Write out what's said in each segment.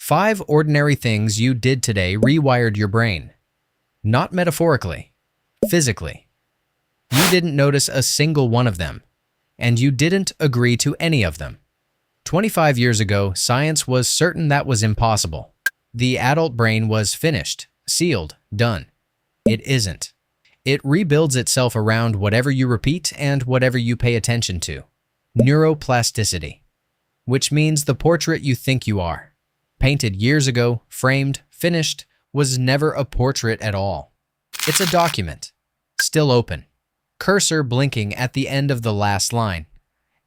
5 ordinary things you did today rewired your brain. Not metaphorically, physically. You didn't notice a single one of them, and you didn't agree to any of them. 25 years ago, science was certain that was impossible. The adult brain was finished, sealed, done. It isn't. It rebuilds itself around whatever you repeat and whatever you pay attention to. Neuroplasticity, which means the portrait you think you are. Painted years ago, framed, finished, was never a portrait at all. It's a document, still open, cursor blinking at the end of the last line.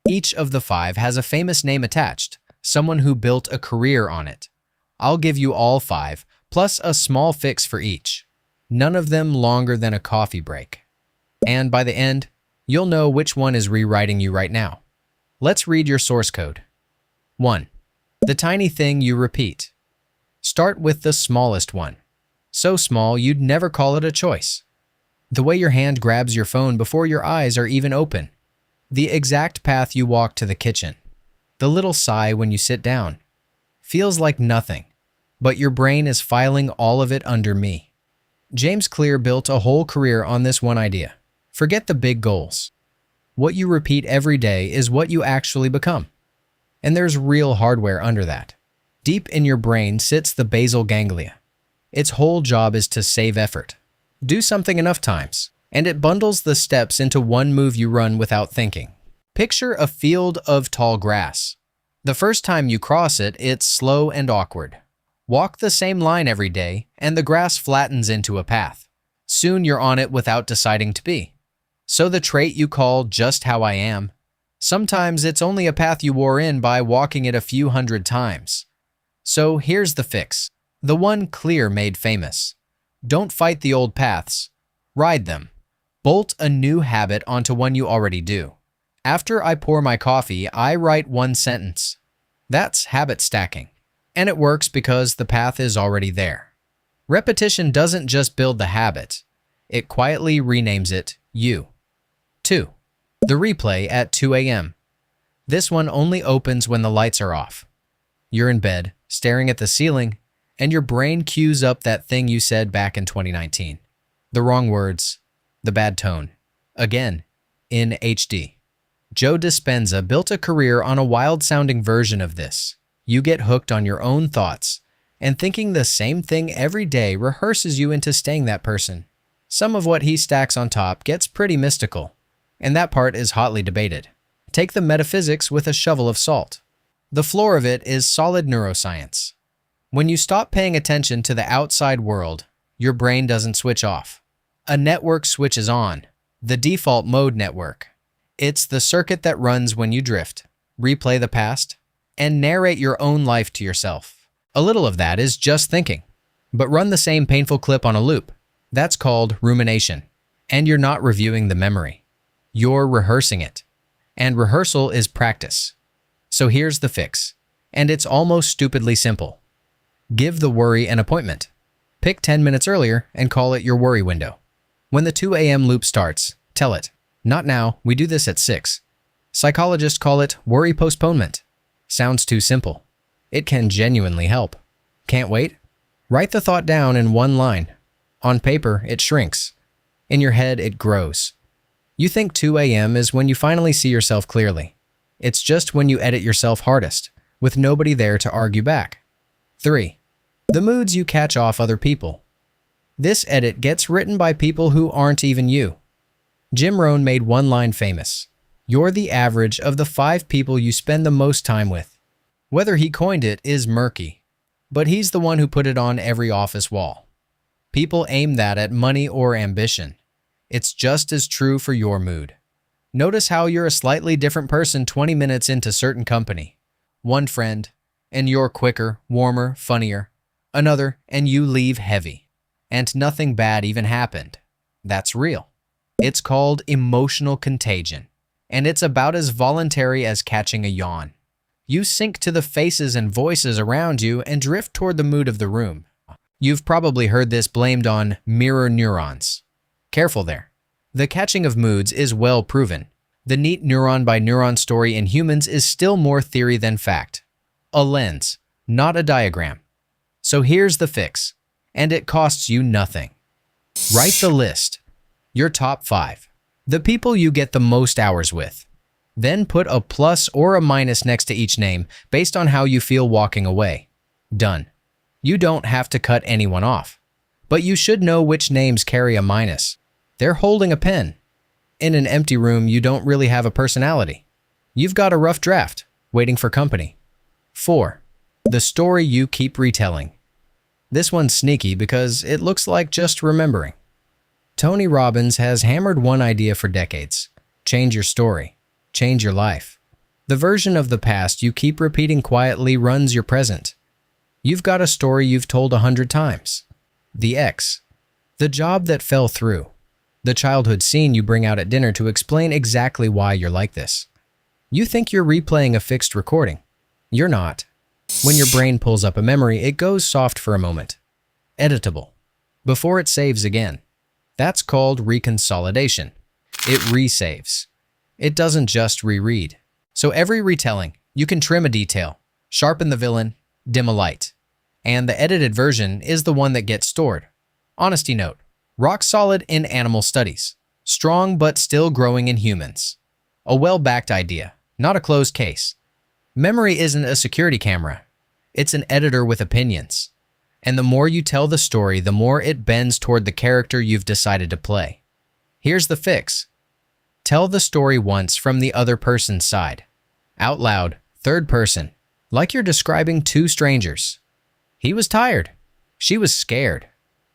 Each of the 5 has a famous name attached, someone who built a career on it. I'll give you all 5, plus a small fix for each. None of them longer than a coffee break. And by the end, you'll know which one is rewriting you right now. Let's read your source code. 1. The tiny thing you repeat. Start with the smallest one. So small you'd never call it a choice. The way your hand grabs your phone before your eyes are even open. The exact path you walk to the kitchen. The little sigh when you sit down. Feels like nothing, but your brain is filing all of it under me. James Clear built a whole career on this one idea. Forget the big goals. What you repeat every day is what you actually become. And there's real hardware under that. Deep in your brain sits the basal ganglia. Its whole job is to save effort. Do something enough times, and it bundles the steps into one move you run without thinking. Picture a field of tall grass. The first time you cross it, it's slow and awkward. Walk the same line every day, and the grass flattens into a path. Soon you're on it without deciding to be. So the trait you call just how I am, sometimes it's only a path you wore in by walking it a few hundred times. So here's the fix. The one Clear made famous. Don't fight the old paths. Ride them. Bolt a new habit onto one you already do. After I pour my coffee, I write one sentence. That's habit stacking. And it works because the path is already there. Repetition doesn't just build the habit. It quietly renames it you. 2. The replay at 2 a.m. This one only opens when the lights are off. You're in bed, staring at the ceiling, and your brain cues up that thing you said back in 2019. The wrong words, the bad tone. Again, in HD. Joe Dispenza built a career on a wild-sounding version of this. You get hooked on your own thoughts, and thinking the same thing every day rehearses you into staying that person. Some of what he stacks on top gets pretty mystical, and that part is hotly debated. Take the metaphysics with a shovel of salt. The floor of it is solid neuroscience. When you stop paying attention to the outside world, your brain doesn't switch off. A network switches on, the default mode network. It's the circuit that runs when you drift, replay the past, and narrate your own life to yourself. A little of that is just thinking, but run the same painful clip on a loop. That's called rumination, and you're not reviewing the memory. You're rehearsing it, and rehearsal is practice. So here's the fix, and it's almost stupidly simple. Give the worry an appointment. Pick 10 minutes earlier and call it your worry window. When the 2 a.m. loop starts, tell it, not now, we do this at 6. Psychologists call it worry postponement. Sounds too simple. It can genuinely help. Can't wait? Write the thought down in one line. On paper, it shrinks. In your head, it grows. You think 2 a.m. is when you finally see yourself clearly. It's just when you edit yourself hardest, with nobody there to argue back. 3. The moods you catch off other people. This edit gets written by people who aren't even you. Jim Rohn made one line famous. You're the average of the 5 people you spend the most time with. Whether he coined it is murky, but he's the one who put it on every office wall. People aim that at money or ambition. It's just as true for your mood. Notice how you're a slightly different person 20 minutes into certain company. One friend, and you're quicker, warmer, funnier. Another, and you leave heavy. And nothing bad even happened. That's real. It's called emotional contagion, and it's about as voluntary as catching a yawn. You sync to the faces and voices around you and drift toward the mood of the room. You've probably heard this blamed on mirror neurons. Careful there. The catching of moods is well proven. The neat neuron by neuron story in humans is still more theory than fact. A lens, not a diagram. So here's the fix, and it costs you nothing. Write the list. Your top 5. The people you get the most hours with. Then put a plus or a minus next to each name based on how you feel walking away. Done. You don't have to cut anyone off. But you should know which names carry a minus. They're holding a pen. In an empty room, you don't really have a personality. You've got a rough draft, waiting for company. 4. The story you keep retelling. This one's sneaky because it looks like just remembering. Tony Robbins has hammered one idea for decades. Change your story. Change your life. The version of the past you keep repeating quietly runs your present. You've got a story you've told 100 times. The X. The job that fell through. The childhood scene you bring out at dinner to explain exactly why you're like this. You think you're replaying a fixed recording. You're not. When your brain pulls up a memory, it goes soft for a moment. Editable. Before it saves again. That's called reconsolidation. It resaves. It doesn't just reread. So every retelling, you can trim a detail, sharpen the villain, dim a light. And the edited version is the one that gets stored. Honesty note. Rock solid in animal studies. Strong but still growing in humans. A well-backed idea, not a closed case. Memory isn't a security camera. It's an editor with opinions. And the more you tell the story, the more it bends toward the character you've decided to play. Here's the fix. Tell the story once from the other person's side. Out loud, third person, like you're describing two strangers. He was tired. She was scared.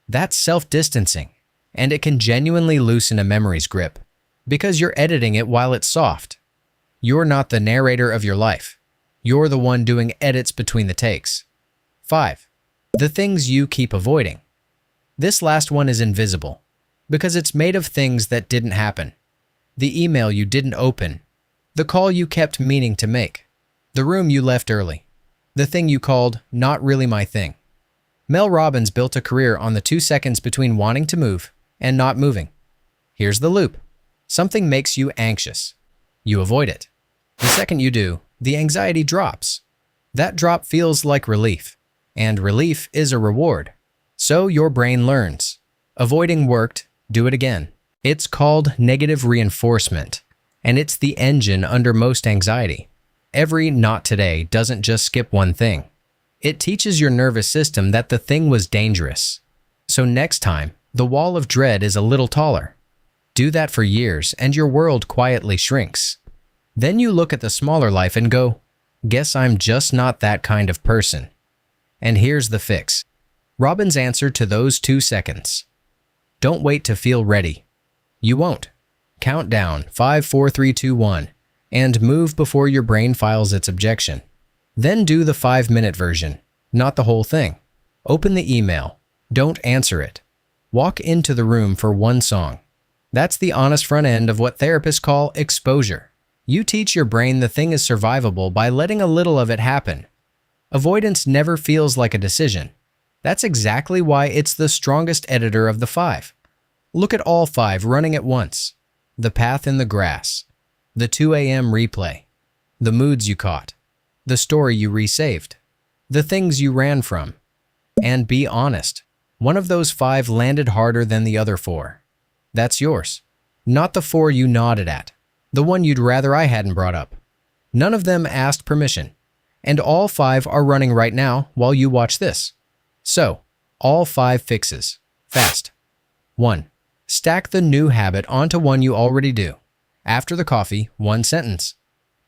That's self-distancing, and it can genuinely loosen a memory's grip because you're editing it while it's soft. You're not the narrator of your life. You're the one doing edits between the takes. 5. The things you keep avoiding. This last one is invisible because it's made of things that didn't happen. The email you didn't open, the call you kept meaning to make, the room you left early, the thing you called not really my thing. Mel Robbins built a career on the 2 seconds between wanting to move and not moving. Here's the loop. Something makes you anxious. You avoid it. The second you do, the anxiety drops. That drop feels like relief, and relief is a reward. So your brain learns. Avoiding worked, do it again. It's called negative reinforcement, and it's the engine under most anxiety. Every not today doesn't just skip one thing. It teaches your nervous system that the thing was dangerous. So next time, the wall of dread is a little taller. Do that for years and your world quietly shrinks. Then you look at the smaller life and go, guess I'm just not that kind of person. And here's the fix. Robbins' answer to those 2 seconds. Don't wait to feel ready. You won't. Count down 5, 4, 3, 2, 1 and move before your brain files its objection. Then do the 5-minute version, not the whole thing. Open the email. Don't answer it. Walk into the room for one song. That's the honest front end of what therapists call exposure. You teach your brain the thing is survivable by letting a little of it happen. Avoidance never feels like a decision. That's exactly why it's the strongest editor of the 5. Look at all 5 running at once. The path in the grass. The 2 a.m. replay. The moods you caught. The story you resaved. The things you ran from. And be honest. One of those 5 landed harder than the other 4. That's yours. Not the 4 you nodded at. The one you'd rather I hadn't brought up. None of them asked permission. And all 5 are running right now while you watch this. So, all 5 fixes. Fast. 1. Stack the new habit onto one you already do. After the coffee, 1 sentence.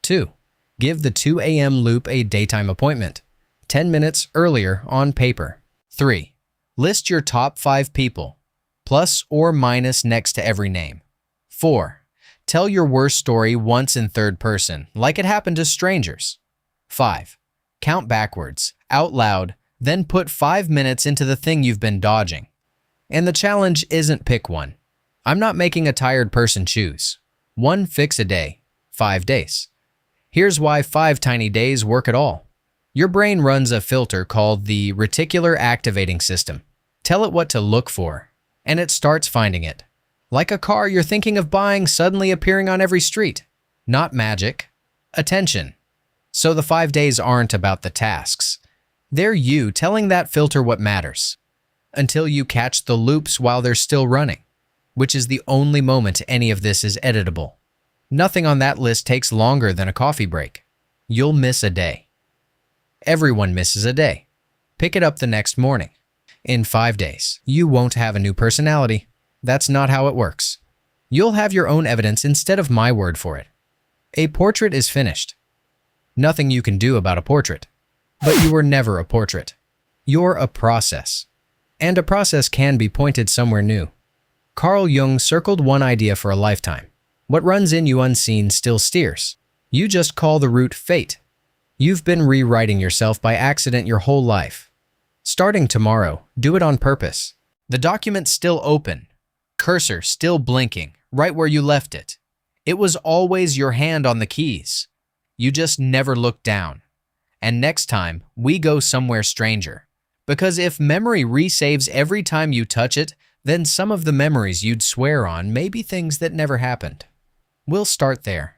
2. Give the 2 a.m. loop a daytime appointment. 10 minutes earlier on paper. 3. List your top 5 people, plus or minus next to every name. 4. Tell your worst story once in third person, like it happened to strangers. 5. Count backwards, out loud, then put 5 minutes into the thing you've been dodging. And the challenge isn't pick one. I'm not making a tired person choose. 1 fix a day, 5 days. Here's why 5 tiny days work at all. Your brain runs a filter called the reticular activating system. Tell it what to look for, and it starts finding it. Like a car you're thinking of buying suddenly appearing on every street. Not magic. Attention. So the 5 days aren't about the tasks. They're you telling that filter what matters, until you catch the loops while they're still running, which is the only moment any of this is editable. Nothing on that list takes longer than a coffee break. You'll miss a day. Everyone misses a day. Pick it up the next morning. In 5 days, you won't have a new personality. That's not how it works. You'll have your own evidence instead of my word for it. A portrait is finished. Nothing you can do about a portrait. But you were never a portrait. You're a process. And a process can be pointed somewhere new. Carl Jung circled one idea for a lifetime. What runs in you unseen still steers. You just call the route fate. You've been rewriting yourself by accident your whole life. Starting tomorrow, do it on purpose. The document's still open. Cursor still blinking, right where you left it. It was always your hand on the keys. You just never looked down. And next time, we go somewhere stranger. Because if memory resaves every time you touch it, then some of the memories you'd swear on may be things that never happened. We'll start there.